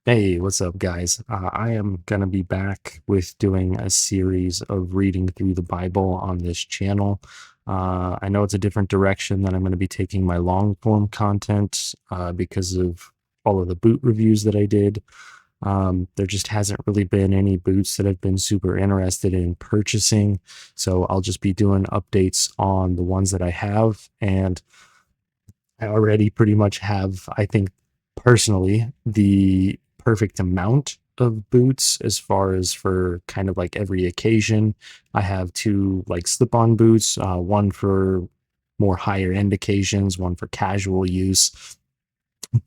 Hey, what's up, guys? I am going to be back with doing a series of reading through the Bible on this channel. I know it's a different direction that I'm going to be taking my long form content because of all of the boot reviews that I did. There just hasn't really been any boots that I've been super interested in purchasing. So I'll just be doing updates on the ones that I have. And I already pretty much have, I think, personally, the perfect amount of boots as far as for kind of like every occasion. I have two like slip on boots, one for more higher end occasions, one for casual use.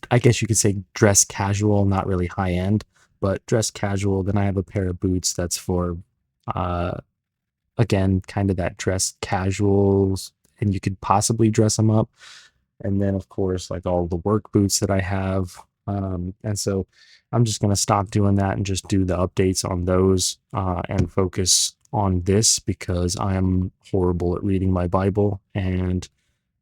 I guess you could say dress casual, not really high end, but dress casual. Then I have a pair of boots that's for, uh, again, kind of that dress casuals, and you could possibly dress them up. And then, of course, like all the work boots that I have. And so I'm just going to stop doing that and just do the updates on those and focus on this because I am horrible at reading my Bible. And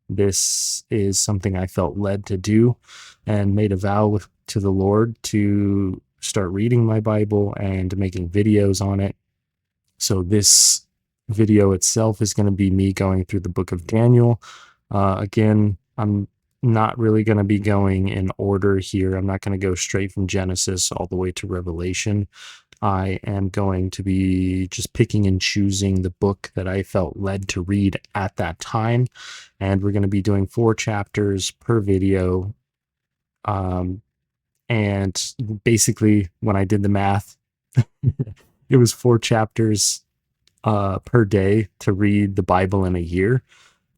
this is something I felt led to do and made a vow to the Lord to start reading my Bible and making videos on it. So this video itself is going to be me going through the book of Daniel. Again, I'm not really going to be going in order here. I'm not going to go straight from Genesis all the way to Revelation. I am going to be just picking and choosing the book that I felt led to read at that time. And we're going to be doing 4 chapters per video. Um, and basically, when I did the math, it was 4 chapters per day to read the Bible in a year.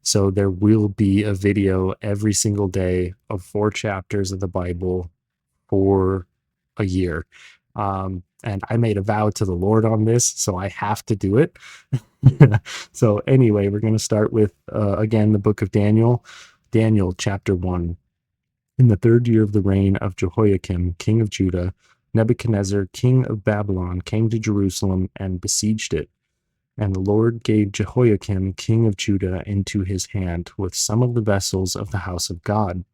So there will be a video every single day of 4 chapters of the Bible for a year. And I made a vow to the Lord on this, so I have to do it. So anyway, we're going to start with, again, the book of Daniel. Daniel chapter 1. In the 3rd year of the reign of Jehoiakim, king of Judah, Nebuchadnezzar, king of Babylon, came to Jerusalem and besieged it. And the Lord gave Jehoiakim, king of Judah, into his hand with some of the vessels of the house of God.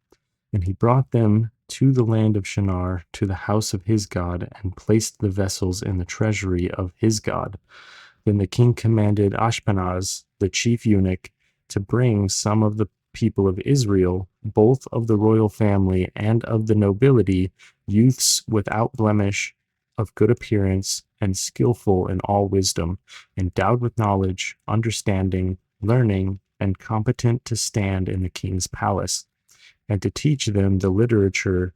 And he brought them to the land of Shinar, to the house of his God, and placed the vessels in the treasury of his God. Then the king commanded Ashpenaz, the chief eunuch, to bring some of the people of Israel, both of the royal family and of the nobility, youths without blemish, of good appearance, and skillful in all wisdom, endowed with knowledge, understanding, learning, and competent to stand in the king's palace, and to teach them the literature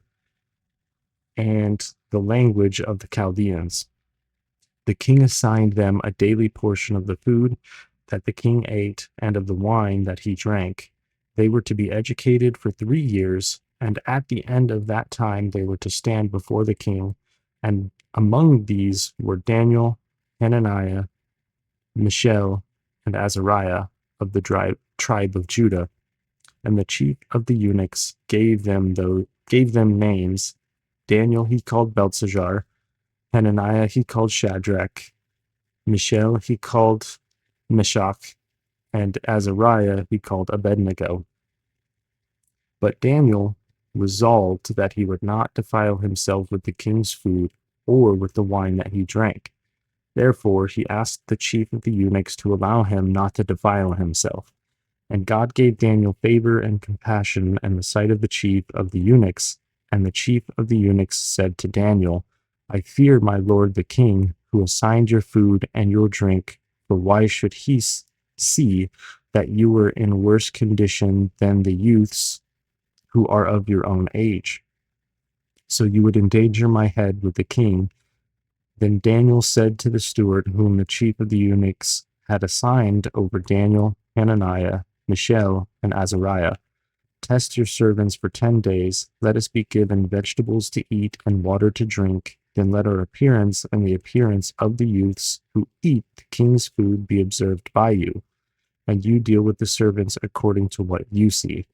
and the language of the Chaldeans. The king assigned them a daily portion of the food that the king ate and of the wine that he drank. They were to be educated for 3 years, and at the end of that time they were to stand before the king. And among these were Daniel, Hananiah, Mishael, and Azariah of the tribe of Judah. And the chief of the eunuchs gave them names. Daniel he called Belteshazzar, Hananiah he called Shadrach, Mishael he called Meshach, and Azariah he called Abednego. But Daniel resolved that he would not defile himself with the king's food or with the wine that he drank. Therefore he asked the chief of the eunuchs to allow him not to defile himself. And God gave Daniel favor and compassion in the sight of the chief of the eunuchs. And the chief of the eunuchs said to Daniel, I fear my lord the king, who assigned your food and your drink, for why should he see that you were in worse condition than the youths who are of your own age? So you would endanger my head with the king. Then Daniel said to the steward, whom the chief of the eunuchs had assigned over Daniel, Hananiah, Mishael, and Azariah, test your servants for 10 days. Let us be given vegetables to eat and water to drink. Then let our appearance and the appearance of the youths who eat the king's food be observed by you, and you deal with the servants according to what you see.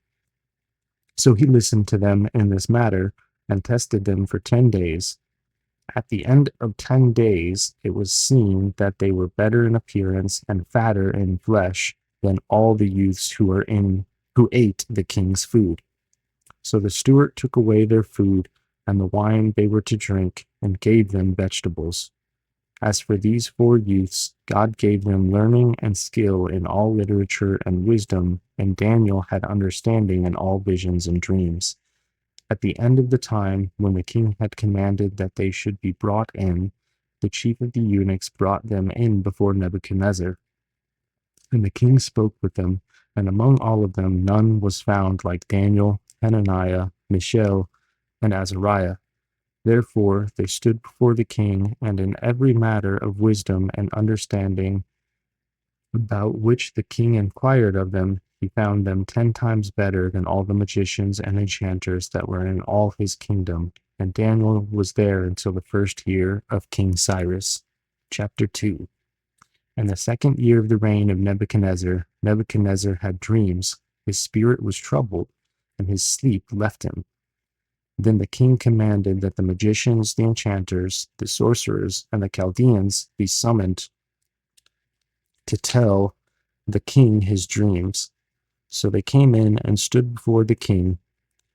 So he listened to them in this matter and tested them for 10 days. At the end of 10 days, it was seen that they were better in appearance and fatter in flesh than all the youths who ate the king's food. So the steward took away their food and the wine they were to drink, and gave them vegetables. As for these 4 youths, God gave them learning and skill in all literature and wisdom, and Daniel had understanding in all visions and dreams. At the end of the time, when the king had commanded that they should be brought in, the chief of the eunuchs brought them in before Nebuchadnezzar. And the king spoke with them, and among all of them none was found like Daniel, Hananiah, Mishael, and Azariah. Therefore they stood before the king, and in every matter of wisdom and understanding about which the king inquired of them, he found them 10 times better than all the magicians and enchanters that were in all his kingdom. And Daniel was there until the first year of King Cyrus. Chapter 2. In the 2nd year of the reign of Nebuchadnezzar, Nebuchadnezzar had dreams. His spirit was troubled, and his sleep left him. Then the king commanded that the magicians, the enchanters, the sorcerers, and the Chaldeans be summoned to tell the king his dreams. So they came in and stood before the king,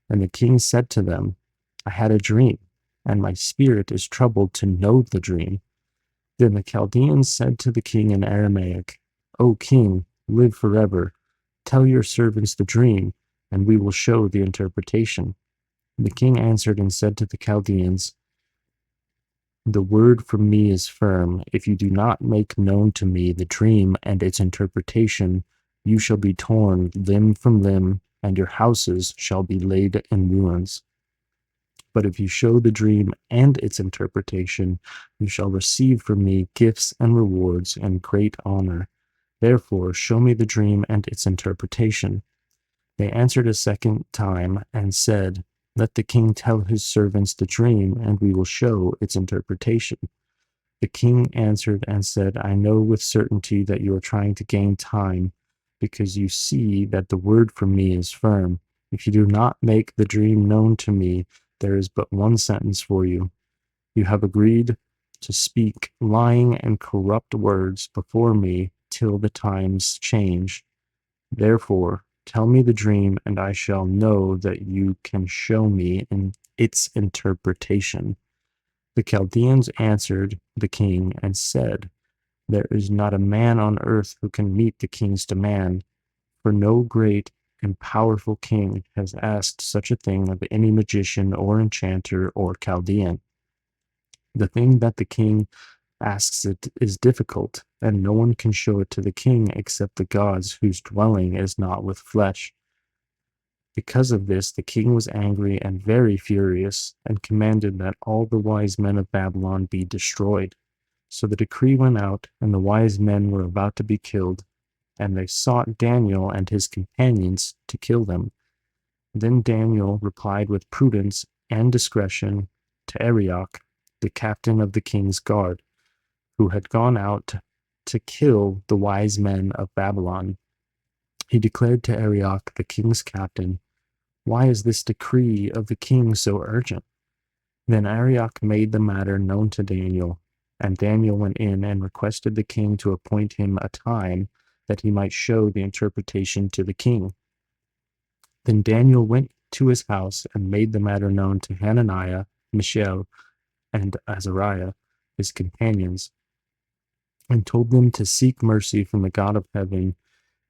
and the king said to them, I had a dream, and my spirit is troubled to know the dream. Then the Chaldeans said to the king in Aramaic, O king, live forever. Tell your servants the dream, and we will show the interpretation. The king answered and said to the Chaldeans, The word from me is firm. If you do not make known to me the dream and its interpretation, you shall be torn limb from limb, and your houses shall be laid in ruins. But if you show the dream and its interpretation, you shall receive from me gifts and rewards and great honor. Therefore, show me the dream and its interpretation. They answered a second time and said, Let the king tell his servants the dream, and we will show its interpretation. The king answered and said, I know with certainty that you are trying to gain time, because you see that the word from me is firm. If you do not make the dream known to me, there is but one sentence for you. You have agreed to speak lying and corrupt words before me till the times change. Therefore, tell me the dream, and I shall know that you can show me in its interpretation. The Chaldeans answered the king and said, There is not a man on earth who can meet the king's demand, for no great and powerful king has asked such a thing of any magician or enchanter or Chaldean. The thing that the king asks it is difficult, and no one can show it to the king except the gods whose dwelling is not with flesh. Because of this, the king was angry and very furious, and commanded that all the wise men of Babylon be destroyed. So the decree went out, and the wise men were about to be killed, and they sought Daniel and his companions to kill them. Then Daniel replied with prudence and discretion to Arioch, the captain of the king's guard, who had gone out to kill the wise men of Babylon. He declared to Arioch, the king's captain, Why is this decree of the king so urgent? Then Arioch made the matter known to Daniel, and Daniel went in and requested the king to appoint him a time that he might show the interpretation to the king. Then Daniel went to his house and made the matter known to Hananiah, Mishael, and Azariah, his companions, and told them to seek mercy from the God of heaven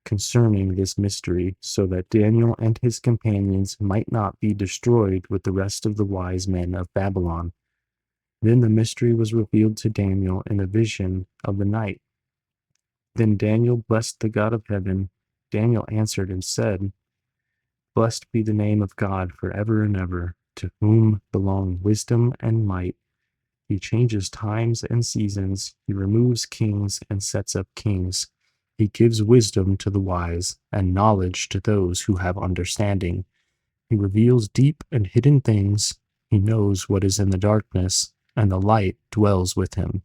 concerning this mystery, so that Daniel and his companions might not be destroyed with the rest of the wise men of Babylon. Then the mystery was revealed to Daniel in a vision of the night. Then Daniel blessed the God of heaven. Daniel answered and said, Blessed be the name of God forever and ever, to whom belong wisdom and might. He changes times and seasons. He removes kings and sets up kings. He gives wisdom to the wise and knowledge to those who have understanding. He reveals deep and hidden things. He knows what is in the darkness, and the light dwells with him.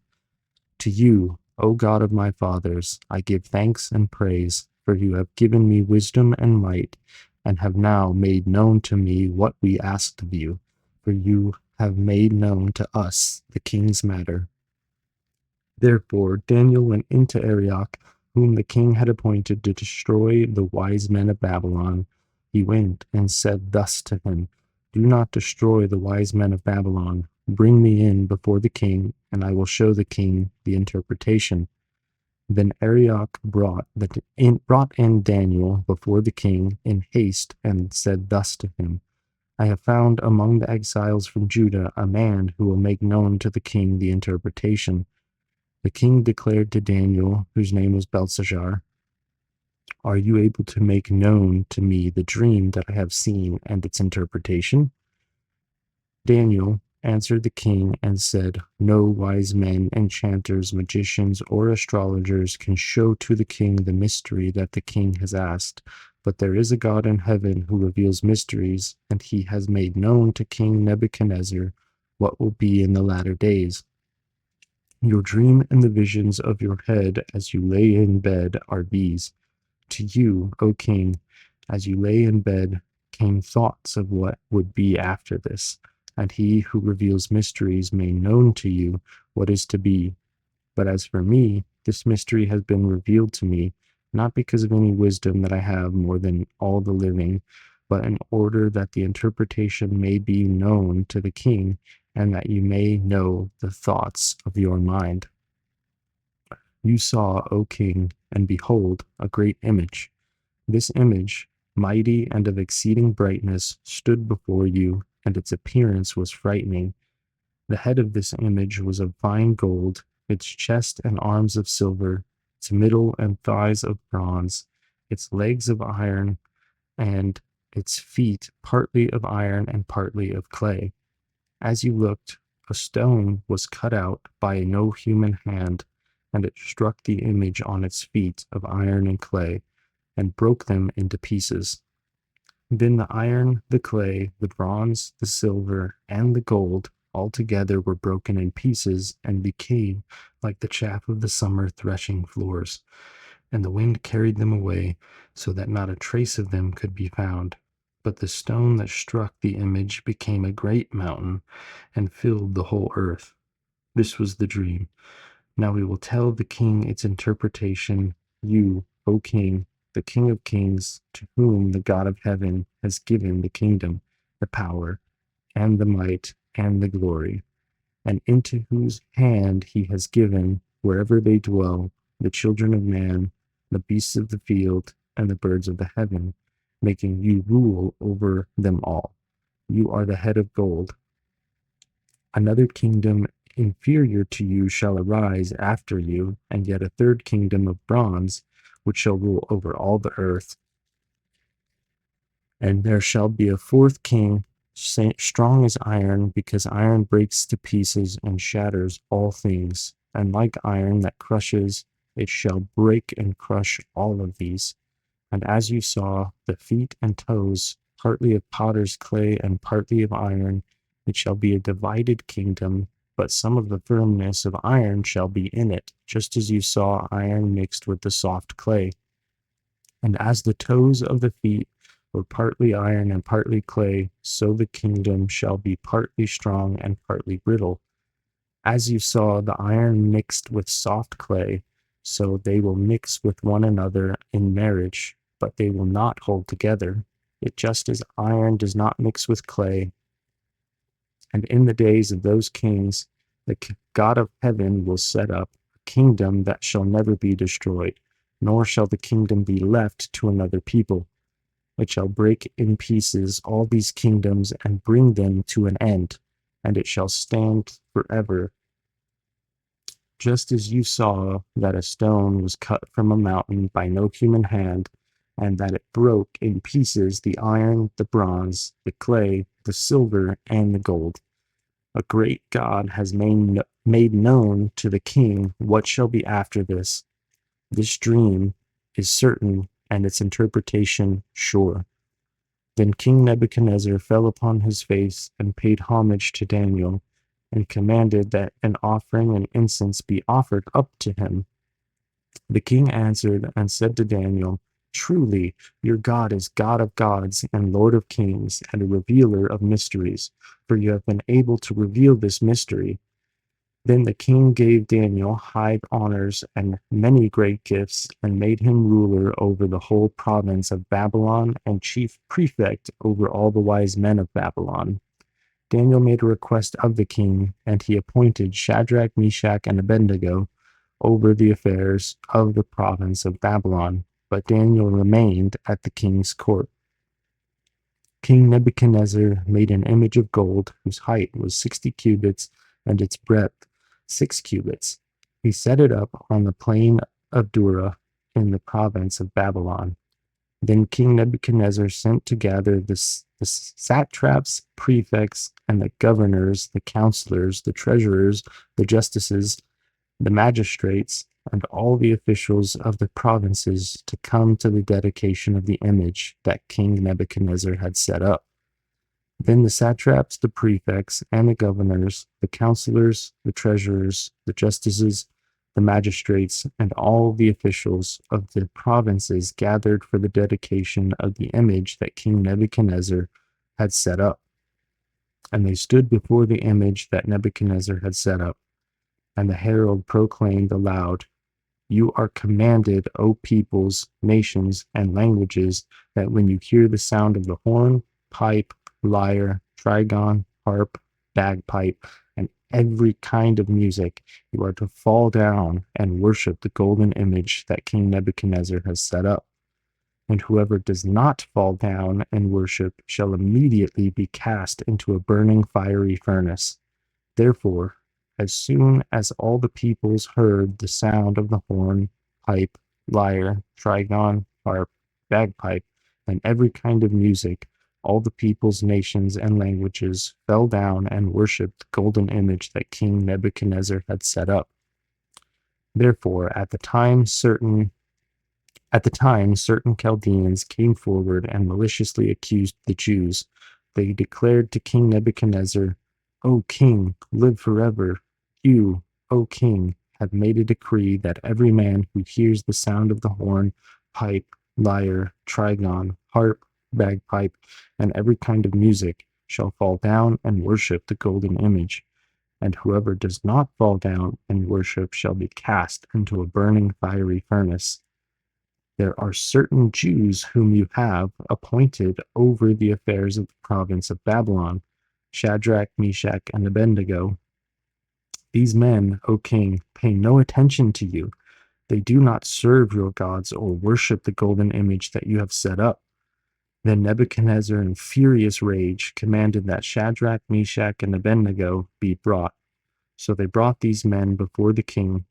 To you, O God of my fathers, I give thanks and praise, for you have given me wisdom and might, and have now made known to me what we asked of you, for you have made known to us the king's matter. Therefore Daniel went into Arioch, whom the king had appointed to destroy the wise men of Babylon. He went and said thus to him, Do not destroy the wise men of Babylon. Bring me in before the king, and I will show the king the interpretation. Then Arioch brought in Daniel before the king in haste and said thus to him, I have found among the exiles from Judah a man who will make known to the king the interpretation. The king declared to Daniel, whose name was Belteshazzar, Are you able to make known to me the dream that I have seen and its interpretation? Daniel answered the king and said, No wise men, enchanters, magicians, or astrologers can show to the king the mystery that the king has asked. But there is a God in heaven who reveals mysteries, and he has made known to King Nebuchadnezzar what will be in the latter days. Your dream and the visions of your head as you lay in bed are these. To you, O king, as you lay in bed, came thoughts of what would be after this, and he who reveals mysteries made known to you what is to be. But as for me, this mystery has been revealed to me, not because of any wisdom that I have more than all the living, but in order that the interpretation may be known to the king, and that you may know the thoughts of your mind. You saw, O king, and behold, a great image. This image, mighty and of exceeding brightness, stood before you, and its appearance was frightening. The head of this image was of fine gold, its chest and arms of silver, its middle and thighs of bronze, its legs of iron, and its feet partly of iron and partly of clay. As you looked, a stone was cut out by no human hand, and it struck the image on its feet of iron and clay, and broke them into pieces. Then the iron, the clay, the bronze, the silver, and the gold all together were broken in pieces and became like the chaff of the summer threshing floors. And the wind carried them away, so that not a trace of them could be found. But the stone that struck the image became a great mountain and filled the whole earth. This was the dream. Now we will tell the king its interpretation. You, O king, the King of kings, to whom the God of heaven has given the kingdom, the power, and the might, and the glory, and into whose hand he has given, wherever they dwell, the children of man, the beasts of the field, and the birds of the heaven, making you rule over them all. You are the head of gold. Another kingdom inferior to you shall arise after you, and yet a third kingdom of bronze, which shall rule over all the earth. And there shall be a fourth king, strong as iron, because iron breaks to pieces and shatters all things. And like iron that crushes, it shall break and crush all of these. And as you saw, the feet and toes, partly of potter's clay and partly of iron, it shall be a divided kingdom, but some of the firmness of iron shall be in it, just as you saw iron mixed with the soft clay. And as the toes of the feet were partly iron and partly clay, so the kingdom shall be partly strong and partly brittle. As you saw the iron mixed with soft clay, so they will mix with one another in marriage, but they will not hold together. It just as iron does not mix with clay. And in the days of those kings, the God of heaven will set up a kingdom that shall never be destroyed, nor shall the kingdom be left to another people. It shall break in pieces all these kingdoms and bring them to an end, and it shall stand forever. Just as you saw that a stone was cut from a mountain by no human hand, and that it broke in pieces the iron, the bronze, the clay, the silver, and the gold. A great God has made known to the king what shall be after this. This dream is certain, and its interpretation sure. Then King Nebuchadnezzar fell upon his face and paid homage to Daniel, and commanded that an offering and incense be offered up to him. The king answered and said to Daniel, Truly, your God is God of gods and Lord of kings and a revealer of mysteries, for you have been able to reveal this mystery. Then the king gave Daniel high honors and many great gifts, and made him ruler over the whole province of Babylon and chief prefect over all the wise men of Babylon. Daniel made a request of the king, and he appointed Shadrach, Meshach, and Abednego over the affairs of the province of Babylon. But Daniel remained at the king's court. King Nebuchadnezzar made an image of gold whose height was 60 cubits and its breadth 6 cubits. He set it up on the plain of Dura in the province of Babylon. Then King Nebuchadnezzar sent to gather the satraps, prefects, and the governors, the counselors, the treasurers, the justices, the magistrates, and all the officials of the provinces to come to the dedication of the image that King Nebuchadnezzar had set up. Then the satraps, the prefects, and the governors, the counselors, the treasurers, the justices, the magistrates, and all the officials of the provinces gathered for the dedication of the image that King Nebuchadnezzar had set up. And they stood before the image that Nebuchadnezzar had set up. And the herald proclaimed aloud, "You are commanded, O peoples, nations, and languages, that when you hear the sound of the horn, pipe, lyre, trigon, harp, bagpipe, and every kind of music, you are to fall down and worship the golden image that King Nebuchadnezzar has set up. And whoever does not fall down and worship shall immediately be cast into a burning fiery furnace. Therefore, as soon as all the peoples heard the sound of the horn, pipe, lyre, trigon, harp, bagpipe, and every kind of music, all the peoples, nations, and languages fell down and worshipped the golden image that King Nebuchadnezzar had set up. Therefore, at the time certain Chaldeans came forward and maliciously accused the Jews. They declared to King Nebuchadnezzar, "O king, live forever. You, O king, have made a decree that every man who hears the sound of the horn, pipe, lyre, trigon, harp, bagpipe, and every kind of music shall fall down and worship the golden image. And whoever does not fall down and worship shall be cast into a burning fiery furnace. There are certain Jews whom you have appointed over the affairs of the province of Babylon, Shadrach, Meshach, and Abednego. These men, O king, pay no attention to you. They do not serve your gods or worship the golden image that you have set up." Then Nebuchadnezzar, in furious rage, commanded that Shadrach, Meshach, and Abednego be brought. So they brought these men before the king.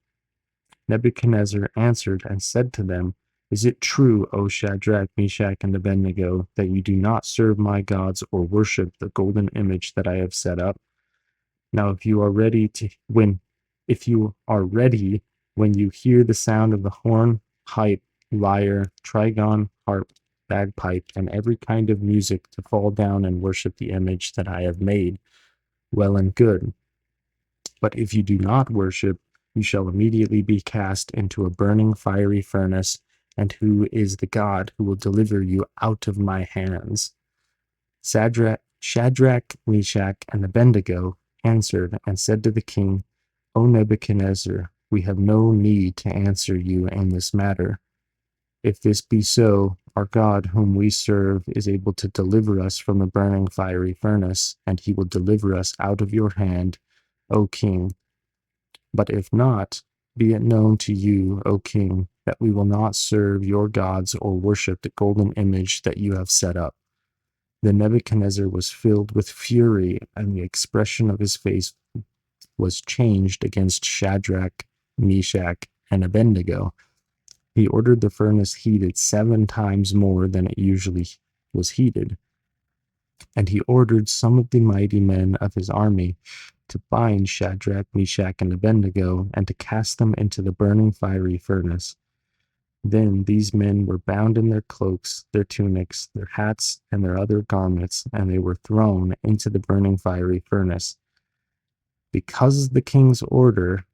Nebuchadnezzar answered and said to them, "Is it true, O Shadrach, Meshach, and Abednego, that you do not serve my gods or worship the golden image that I have set up? Now if you are ready when you hear the sound of the horn, pipe, lyre, trigon, harp, bagpipe, and every kind of music, to fall down and worship the image that I have made, well and good. But if you do not worship, you shall immediately be cast into a burning fiery furnace. And who is the God who will deliver you out of my hands?" Shadrach, Meshach, and Abednego answered and said to the king, "O Nebuchadnezzar, we have no need to answer you in this matter. If this be so, our God whom we serve is able to deliver us from the burning fiery furnace, and he will deliver us out of your hand, O king. But if not, be it known to you, O king, that we will not serve your gods or worship the golden image that you have set up." Then Nebuchadnezzar was filled with fury, and the expression of his face was changed against Shadrach, Meshach, and Abednego. He ordered the furnace heated 7 times more than it usually was heated. And he ordered some of the mighty men of his army to bind Shadrach, Meshach, and Abednego, and to cast them into the burning fiery furnace. Then these men were bound in their cloaks, their tunics, their hats, and their other garments, and they were thrown into the burning fiery furnace. Because the king's order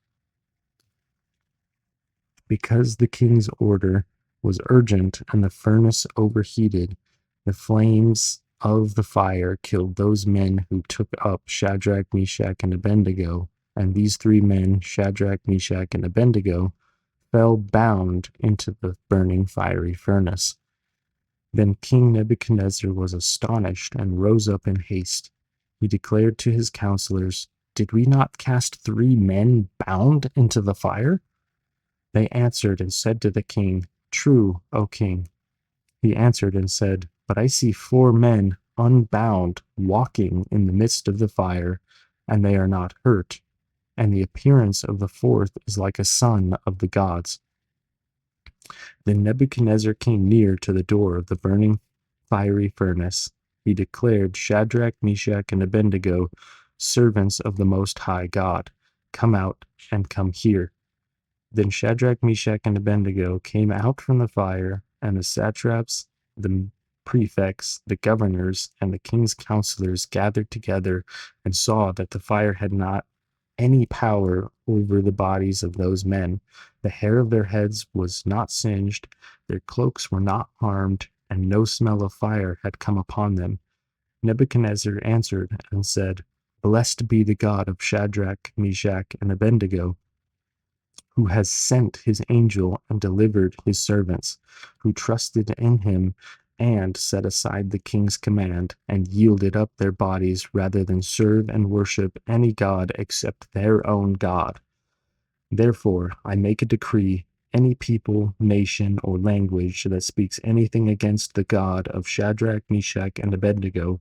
was urgent and the furnace overheated, the flames of the fire killed those men who took up Shadrach, Meshach, and Abednego And these three men, Shadrach, Meshach, and Abednego, fell bound into the burning fiery furnace. Then King Nebuchadnezzar was astonished and rose up in haste. He declared to his counselors, "Did we not cast three men bound into the fire?" They answered and said to the king, "True, O king." He answered and said, "But I see four men unbound walking in the midst of the fire, and they are not hurt, and the appearance of the fourth is like a son of the gods." Then Nebuchadnezzar came near to the door of the burning fiery furnace. He declared, "Shadrach, Meshach, and Abednego, servants of the Most High God, come out and come here." Then Shadrach, Meshach, and Abednego came out from the fire, and the satraps, the prefects, the governors, and the king's counselors gathered together and saw that the fire had not any power over the bodies of those men. The hair of their heads was not singed, their cloaks were not harmed, and no smell of fire had come upon them. Nebuchadnezzar answered and said, "Blessed be the God of Shadrach, Meshach, and Abednego, who has sent his angel and delivered his servants, who trusted in him and set aside the king's command and yielded up their bodies rather than serve and worship any god except their own God. Therefore, I make a decree: any people, nation, or language that speaks anything against the God of Shadrach, Meshach, and Abednego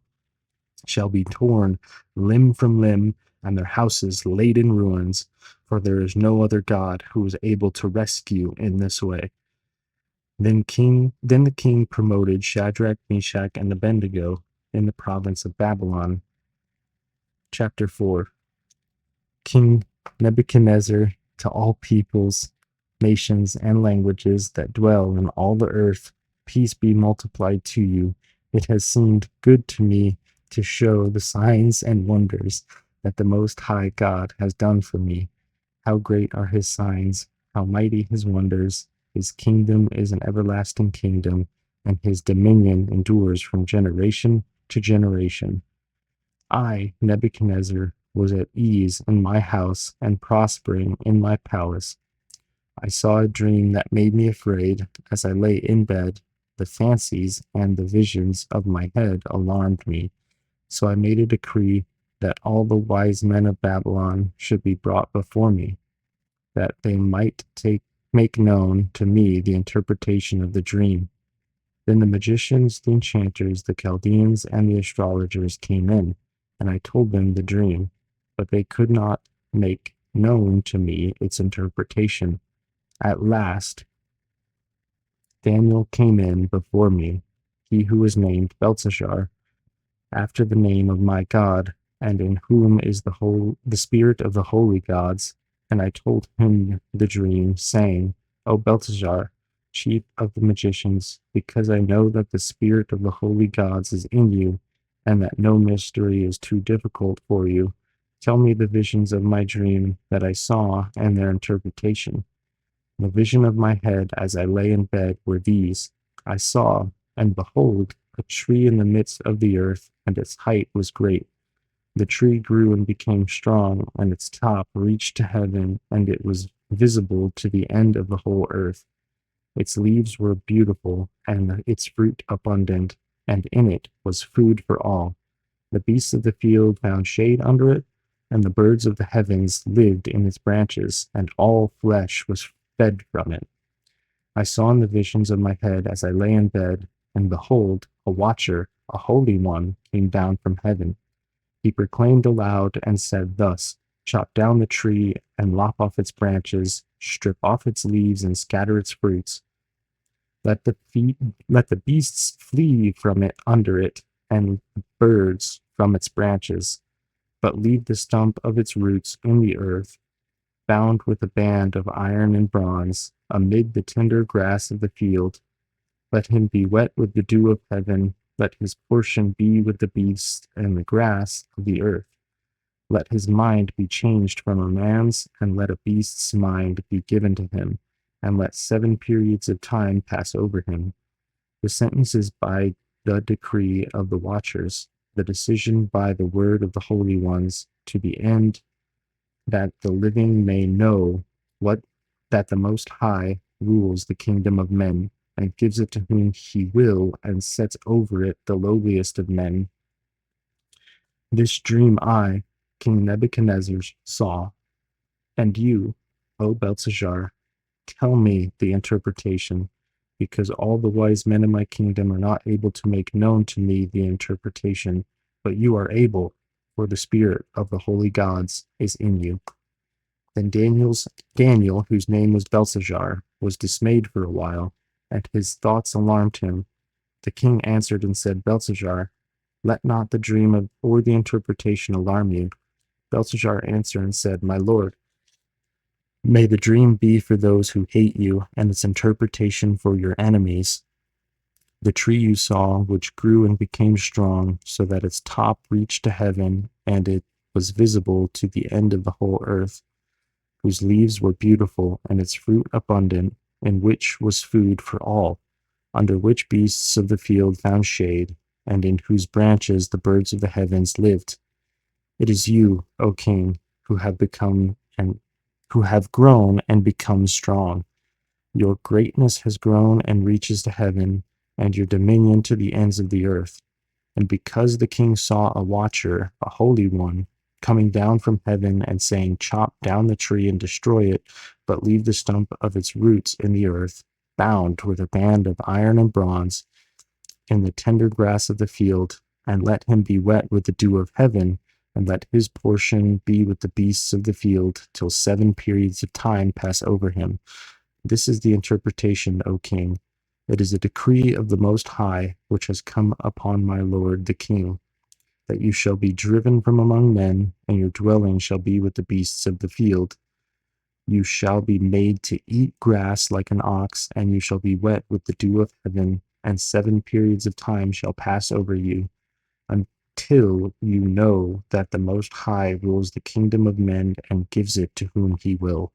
shall be torn limb from limb, and their houses laid in ruins, for there is no other God who is able to rescue in this way. Then the king promoted Shadrach, Meshach, and Abednego in the province of Babylon. Chapter 4. King Nebuchadnezzar, to all peoples, nations, and languages that dwell in all the earth, peace be multiplied to you. It has seemed good to me to show the signs and wonders that the Most High God has done for me. How great are his signs, how mighty his wonders. His kingdom is an everlasting kingdom, and his dominion endures from generation to generation. I, Nebuchadnezzar, was at ease in my house and prospering in my palace. I saw a dream that made me afraid. As I lay in bed, the fancies and the visions of my head alarmed me. So I made a decree that all the wise men of Babylon should be brought before me, that they might make known to me the interpretation of the dream. Then the magicians, the enchanters, the Chaldeans, and the astrologers came in, and I told them the dream, but they could not make known to me its interpretation. At last, Daniel came in before me, he who was named Belteshazzar, after the name of my God, and in whom is the spirit of the holy gods. And I told him the dream, saying, "O Belteshazzar, chief of the magicians, because I know that the spirit of the holy gods is in you, and that no mystery is too difficult for you, tell me the visions of my dream that I saw and their interpretation." The vision of my head as I lay in bed were these: I saw, and behold, a tree in the midst of the earth, and its height was great. The tree grew and became strong, and its top reached to heaven, and it was visible to the end of the whole earth. Its leaves were beautiful, and its fruit abundant, and in it was food for all. The beasts of the field found shade under it, and the birds of the heavens lived in its branches, and all flesh was fed from it. I saw in the visions of my head as I lay in bed, and behold, a watcher, a holy one, came down from heaven. He proclaimed aloud and said thus: "Chop down the tree and lop off its branches, strip off its leaves and scatter its fruits. Let the beasts flee from it under it, and the birds from its branches, but leave the stump of its roots in the earth, bound with a band of iron and bronze, amid the tender grass of the field. Let him be wet with the dew of heaven. Let his portion be with the beasts and the grass of the earth. Let his mind be changed from a man's, and let a beast's mind be given to him, and let 7 periods of time pass over him. The sentence is by the decree of the watchers, the decision by the word of the holy ones, to the end that the living may know what that the Most High rules the kingdom of men, and gives it to whom he will, and sets over it the lowliest of men. This dream I, King Nebuchadnezzar, saw, and you, O Belteshazzar, tell me the interpretation, because all the wise men in my kingdom are not able to make known to me the interpretation, but you are able, for the spirit of the holy gods is in you. Then Daniel, whose name was Belshazzar, was dismayed for a while, and his thoughts alarmed him. The king answered and said, Belshazzar, let not the dream or the interpretation alarm you. Belshazzar answered and said, My lord, may the dream be for those who hate you, and its interpretation for your enemies. The tree you saw, which grew and became strong, so that its top reached to heaven, and it was visible to the end of the whole earth, whose leaves were beautiful, and its fruit abundant, in which was food for all, under which beasts of the field found shade, and in whose branches the birds of the heavens lived. It is you, O king, who have grown and become strong. Your greatness has grown and reaches to heaven, and your dominion to the ends of the earth. And because the king saw a watcher, a holy one, coming down from heaven and saying, Chop down the tree and destroy it, but leave the stump of its roots in the earth, bound with a band of iron and bronze, in the tender grass of the field, and let him be wet with the dew of heaven, and let his portion be with the beasts of the field, till 7 periods of time pass over him. This is the interpretation, O king. It is a decree of the Most High, which has come upon my lord the king, that you shall be driven from among men, and your dwelling shall be with the beasts of the field. You shall be made to eat grass like an ox, and you shall be wet with the dew of heaven, and 7 periods of time shall pass over you, until you know that the Most High rules the kingdom of men and gives it to whom he will.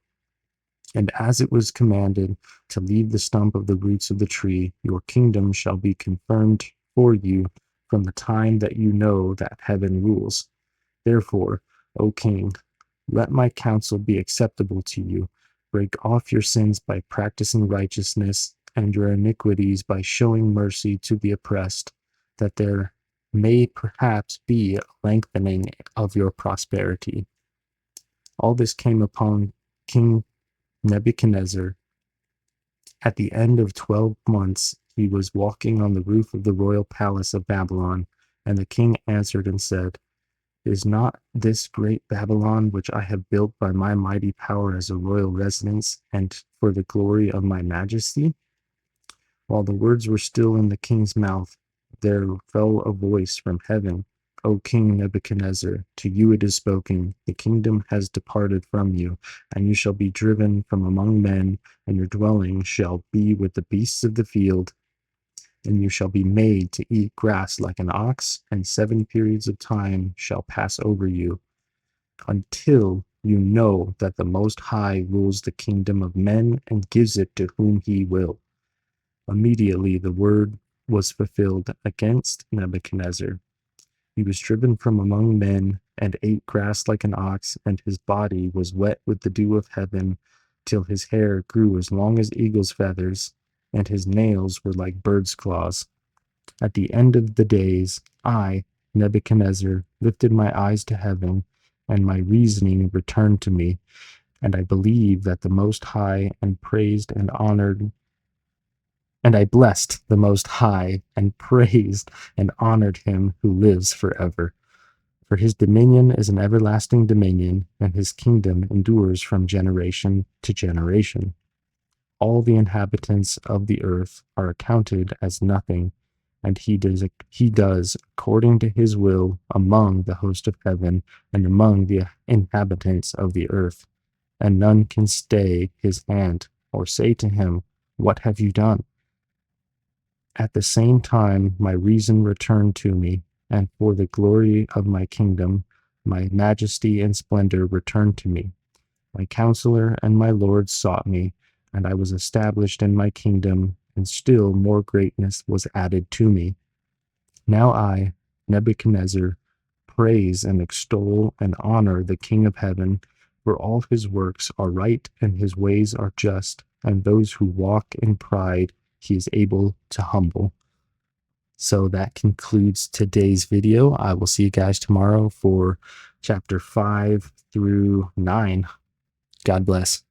And as it was commanded to leave the stump of the roots of the tree, your kingdom shall be confirmed for you from the time that you know that heaven rules. Therefore, O king, let my counsel be acceptable to you. Break off your sins by practicing righteousness, and your iniquities by showing mercy to the oppressed, that there may perhaps be a lengthening of your prosperity. All this came upon King Nebuchadnezzar. At the end of 12 months, he was walking on the roof of the royal palace of Babylon, and the king answered and said, Is not this great Babylon, which I have built by my mighty power as a royal residence, and for the glory of my majesty? While the words were still in the king's mouth, there fell a voice from heaven, O King Nebuchadnezzar, to you it is spoken, the kingdom has departed from you, and you shall be driven from among men, and your dwelling shall be with the beasts of the field, and you shall be made to eat grass like an ox, and 7 periods of time shall pass over you, until you know that the Most High rules the kingdom of men and gives it to whom he will. Immediately the word was fulfilled against Nebuchadnezzar. He was driven from among men, and ate grass like an ox, and his body was wet with the dew of heaven, till his hair grew as long as eagle's feathers, and his nails were like bird's claws. At the end of the days, I, Nebuchadnezzar, lifted my eyes to heaven, and my reasoning returned to me, and I believed that the Most High and praised and honored and I blessed the Most High, and praised and honored him who lives forever. For his dominion is an everlasting dominion, and his kingdom endures from generation to generation. All the inhabitants of the earth are accounted as nothing, and he does according to his will among the host of heaven and among the inhabitants of the earth. And none can stay his hand or say to him, What have you done? At the same time, my reason returned to me, and for the glory of my kingdom, my majesty and splendor returned to me. My counselor and my lord sought me, and I was established in my kingdom, and still more greatness was added to me. Now I, Nebuchadnezzar, praise and extol and honor the King of heaven, For all his works are right and his ways are just, and those who walk in pride he is able to humble. So that concludes today's video. I will see you guys tomorrow for chapter 5 through 9. God bless.